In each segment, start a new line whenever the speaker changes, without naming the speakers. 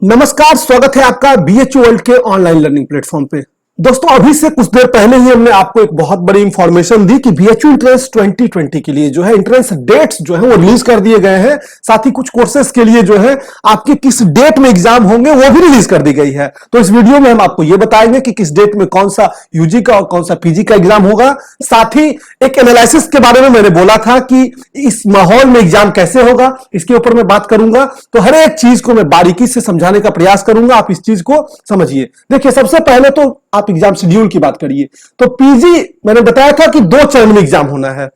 नमस्कार, स्वागत है आपका बीएचयू वर्ल्ड के ऑनलाइन लर्निंग प्लेटफॉर्म पे। दोस्तों, अभी से कुछ देर पहले ही हमने आपको एक बहुत बड़ी इंफॉर्मेशन दी कि बीएचयू एंट्रेंस 2020 के लिए जो है एंट्रेंस डेट्स जो है वो रिलीज कर दिए गए हैं। साथ ही कुछ कोर्सेज के लिए जो है आपके किस डेट में एग्जाम होंगे वो भी रिलीज कर दी गई है। तो इस वीडियो में हम आपको ये बताएंगे कि किस डेट में कौन सा यूजी का और कौन सा पीजी का एग्जाम होगा। साथ ही एक एनालिसिस के बारे में मैंने बोला था कि इस माहौल में एग्जाम कैसे होगा, इसके ऊपर मैं बात करूंगा। तो हर एक चीज को मैं बारीकी से समझाने का प्रयास करूंगा, आप इस चीज को समझिए। देखिए, सबसे पहले तो आप एग्जाम शेड्यूल की बात करिए। तो पीजी मैंने बताया था कि 2 चरण में एग्जाम होना है,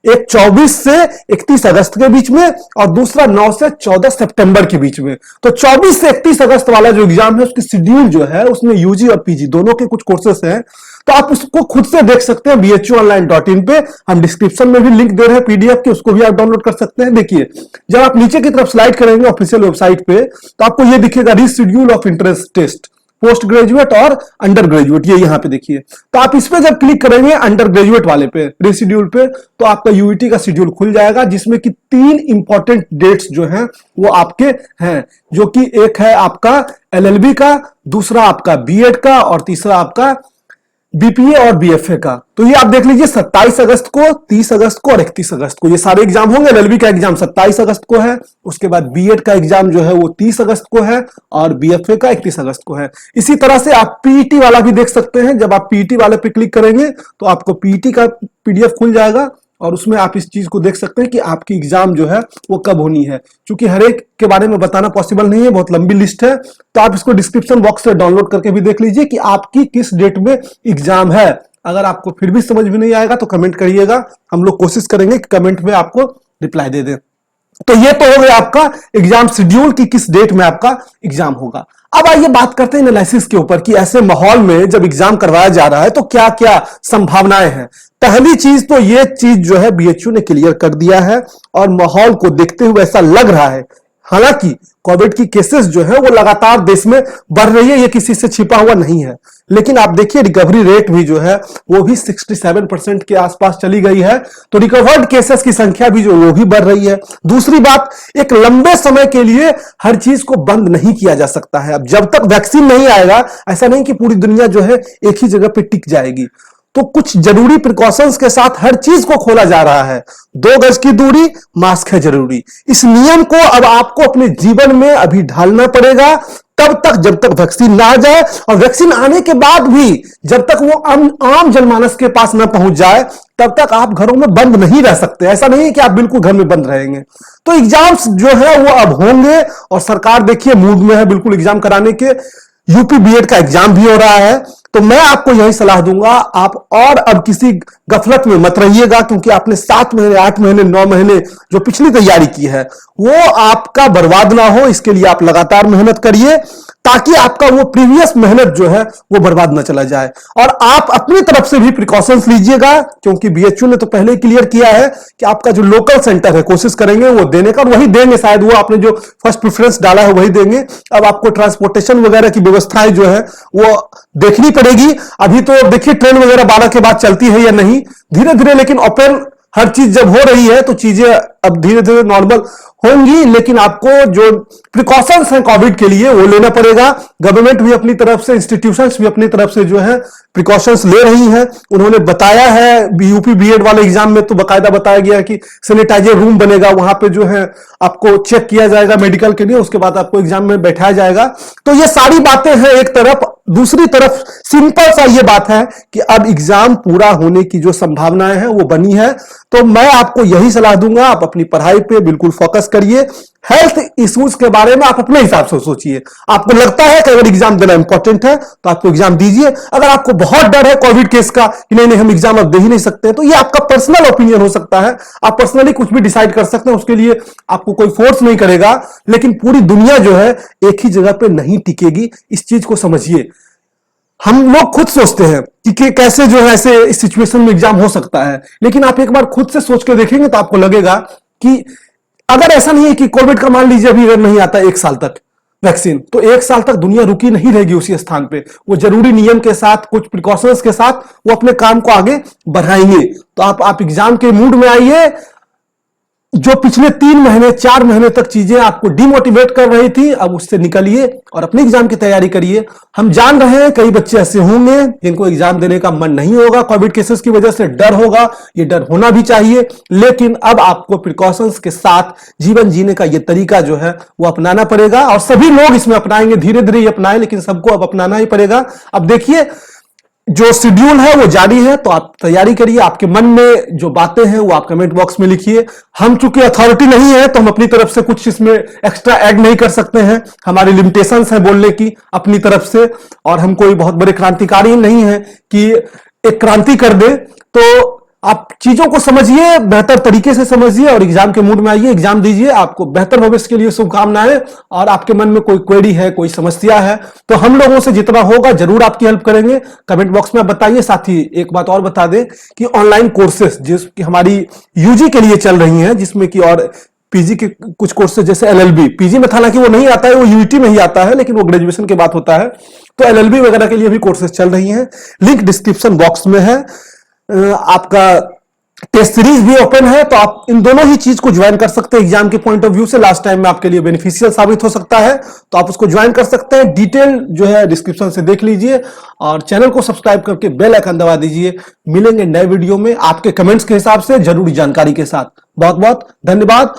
एक 24 से 31 अगस्त के बीच में और दूसरा 9 से 14 सितंबर के बीच में। तो 24 से 31 अगस्त वाला जो एग्जाम है उसकी शेड्यूल जो है उसमें यूजी और पीजी दोनों के कुछ कोर्सेस हैं। तो आप उसको खुद से देख सकते हैं bhuonline.in पे। हम डिस्क्रिप्शन में भी लिंक दे रहे हैं पीडीएफ की, उसको भी आप डाउनलोड कर सकते हैं। देखिए, जब आप नीचे की तरफ स्लाइड करेंगे ऑफिशियल वेबसाइट पे तो आपको ये दिखेगा reschedule of entrance test postgraduate और अंडर ग्रेजुएट। ये यहां पे देखिए, तो आप इस पे जब क्लिक करेंगे अंडर ग्रेजुएट वाले पे, रीशेड्यूल पे, तो आपका यूईटी का शेड्यूल खुल जाएगा जिसमें कि 3 इंपॉर्टेंट डेट्स जो हैं वो आपके हैं, जो कि एक है आपका एलएलबी का, दूसरा आपका बीएड का और तीसरा आपका बीपीए और बीएफए का। तो ये आप देख लीजिए, 27 अगस्त को, 30 अगस्त को और 31 अगस्त को ये सारे एग्जाम होंगे। एलएलबी का एग्जाम 27 अगस्त को है, उसके बाद बीएड का एग्जाम जो है वो 30 अगस्त को है और बीएफए का 31 अगस्त को है। इसी तरह से आप पीईटी वाला भी देख सकते हैं। जब आप पीईटी वाले पे क्लिक करेंगे तो आपको पीईटी का पीडीएफ खुल जाएगा और उसमें आप इस चीज को देख सकते हैं कि आपकी एग्जाम जो है वो कब होनी है। क्योंकि हर एक के बारे में बताना पॉसिबल नहीं है, बहुत लंबी लिस्ट है। तो आप इसको डिस्क्रिप्शन बॉक्स से डाउनलोड करके भी देख लीजिए कि आपकी किस डेट में एग्जाम है। अगर आपको फिर भी समझ में नहीं आएगा तो कमेंट करिएगा, हम लोग कोशिश करेंगे कि कमेंट में आपको रिप्लाई दे दें। तो ये तो हो गया आपका एग्जाम शेड्यूल की किस डेट में आपका एग्जाम होगा। अब आइए बात करते हैं एनालिसिस के ऊपर कि ऐसे माहौल में जब एग्जाम करवाया जा रहा है तो क्या क्या संभावनाएं हैं। पहली चीज तो ये चीज जो है बीएचयू ने क्लियर कर दिया है और माहौल को देखते हुए ऐसा लग रहा है, हालांकि कोविड की केसेस जो है वो लगातार देश में बढ़ रही है, ये किसी से छिपा हुआ नहीं है। लेकिन आप देखिए रिकवरी रेट भी जो है वो भी 67% के आसपास चली गई है। तो रिकवर्ड केसेस की संख्या भी जो वो भी बढ़ रही है। दूसरी बात, एक लंबे समय के लिए हर चीज को बंद नहीं किया जा सकता है। अब जब तक वैक्सीन नहीं आएगा, ऐसा नहीं कि पूरी दुनिया जो है एक ही जगह पे टिक जाएगी। तो कुछ जरूरी प्रिकॉशंस के साथ हर चीज को खोला जा रहा है। 2 गज की दूरी, मास्क है जरूरी। इस नियम को अब आपको अपने जीवन में अभी ढालना पड़ेगा, तब तक जब तक वैक्सीन ना आ जाए, और वैक्सीन आने के बाद भी जब तक वो आम जनमानस के पास ना पहुंच जाए तब तक आप घरों में बंद नहीं रह सकते। ऐसा नहीं है कि आप बिल्कुल घर में बंद रहेंगे। तो एग्जाम्स जो है वो अब होंगे और सरकार देखिए मूड में है बिल्कुल एग्जाम कराने के। यूपी बीएड का एग्जाम भी हो रहा है। तो मैं आपको यही सलाह दूंगा, आप और अब किसी गफलत में मत रहिएगा, क्योंकि आपने 7 महीने, 8 महीने, 9 महीने जो पिछली तैयारी की है वो आपका बर्बाद ना हो, इसके लिए आप लगातार मेहनत करिए ताकि आपका वो प्रीवियस मेहनत जो है वो बर्बाद ना चला जाए। और आप अपनी तरफ से भी प्रिकॉशंस लीजिएगा, क्योंकि बीएचयू ने तो पहले ही क्लियर किया है कि आपका जो लोकल सेंटर है कोशिश करेंगे वो देने का, और वही देंगे, शायद वो आपने जो फर्स्ट प्रेफरेंस डाला है वही देंगे। अब आपको ट्रांसपोर्टेशन वगैरह की व्यवस्थाएं जो है वो देखनी पड़ेगी। अभी तो देखिए ट्रेन वगैरह 12 के बाद चलती है या नहीं, धीरे धीरे लेकिन ओपन हर चीज जब हो रही है तो चीजें अब धीरे धीरे नॉर्मल होंगी। लेकिन आपको जो प्रिकॉशंस हैं कोविड के लिए वो लेना पड़ेगा। गवर्नमेंट भी अपनी तरफ से, इंस्टीट्यूशंस भी अपनी तरफ से जो है प्रिकॉशंस ले रही हैं। उन्होंने बताया है यूपी बीएड वाले एग्जाम में तो बाकायदा बताया गया कि सैनिटाइजर रूम बनेगा, वहां पे जो है आपको चेक किया जाएगा मेडिकल के लिए, उसके बाद आपको एग्जाम में बैठाया जाएगा। तो ये सारी बातें हैं एक तरफ। दूसरी तरफ सिंपल सा ये बात है कि अब एग्जाम पूरा होने की जो संभावनाएं हैं वो बनी है। तो मैं आपको यही सलाह दूंगा, आप अपनी पढ़ाई पे बिल्कुल फोकस करिए। हेल्थ इश्यूज के बारे में आप अपने हिसाब से सोचिए। आपको लगता है कि अगर एग्जाम देना इंपॉर्टेंट है तो आपको एग्जाम दीजिए। अगर आपको बहुत डर है कोविड केस का कि नहीं हम एग्जाम अब दे ही नहीं सकते, तो ये आपका पर्सनल ओपिनियन हो सकता है। आप पर्सनली कुछ भी डिसाइड कर सकते हैं, उसके लिए आपको कोई फोर्स नहीं करेगा। लेकिन पूरी दुनिया जो है एक ही जगह पे नहीं टिकेगी, इस चीज को समझिए। हम लोग खुद सोचते हैं कि कैसे जो है ऐसे इस सिचुएशन में एग्जाम हो सकता है, लेकिन आप एक बार खुद से सोच के देखेंगे तो आपको लगेगा कि अगर ऐसा नहीं है कि कोविड का मान लीजिए अभी अगर नहीं आता 1 साल तक वैक्सीन, तो 1 साल तक दुनिया रुकी नहीं रहेगी उसी स्थान पे। वो जरूरी नियम के साथ, कुछ प्रिकॉशंस के साथ वो अपने काम को आगे बढ़ाएंगे। तो आप एग्जाम के मूड में आइए, जो पिछले 3 महीने 4 महीने तक चीजें आपको डिमोटिवेट कर रही थी, अब उससे निकलिए और अपनी एग्जाम की तैयारी करिए। हम जान रहे हैं कई बच्चे ऐसे होंगे जिनको एग्जाम देने का मन नहीं होगा, कोविड केसेस की वजह से डर होगा, ये डर होना भी चाहिए, लेकिन अब आपको प्रिकॉशंस के साथ जीवन जीने का ये तरीका जो है वो अपनाना पड़ेगा और सभी लोग इसमें अपनाएंगे, धीरे धीरे ही अपनाएं, लेकिन सबको अब अपनाना ही पड़ेगा। अब देखिए जो शेड्यूल है वो जारी है, तो आप तैयारी करिए। आपके मन में जो बातें हैं वो आप कमेंट बॉक्स में लिखिए। हम चूंकि अथॉरिटी नहीं है तो हम अपनी तरफ से कुछ इसमें एक्स्ट्रा ऐड नहीं कर सकते हैं, हमारी लिमिटेशंस है बोलने की अपनी तरफ से, और हम कोई बहुत बड़े क्रांतिकारी नहीं है कि एक क्रांति कर दे। तो आप चीजों को समझिए, बेहतर तरीके से समझिए और एग्जाम के मूड में आइए, एग्जाम दीजिए। आपको बेहतर भविष्य के लिए शुभकामनाएं। और आपके मन में कोई क्वेरी है, कोई समस्या है, तो हम लोगों से जितना होगा जरूर आपकी हेल्प करेंगे। कमेंट बॉक्स में आप बताइए। साथ ही एक बात और बता दें कि ऑनलाइन कोर्सेस जिसकी हमारी यूजी के लिए चल रही हैं, जिसमें कि और पीजी के कुछ कोर्सेज जैसे एलएलबी, पीजी में हालांकि वो नहीं आता है, वो यूईटी में ही आता है, लेकिन वो ग्रेजुएशन के बाद होता है, तो एलएलबी वगैरह के लिए भी कोर्सेज चल रही हैं। लिंक डिस्क्रिप्शन बॉक्स में है। आपका टेस्ट सीरीज भी ओपन है, तो आप इन दोनों ही चीज को ज्वाइन कर सकते हैं एग्जाम के पॉइंट ऑफ व्यू से। लास्ट टाइम में आपके लिए बेनिफिशियल साबित हो सकता है, तो आप उसको ज्वाइन कर सकते हैं। डिटेल जो है डिस्क्रिप्शन से देख लीजिए और चैनल को सब्सक्राइब करके बेल आइकन दबा दीजिए। मिलेंगे नए वीडियो में आपके कमेंट्स के हिसाब से जरूरी जानकारी के साथ। बहुत बहुत धन्यवाद।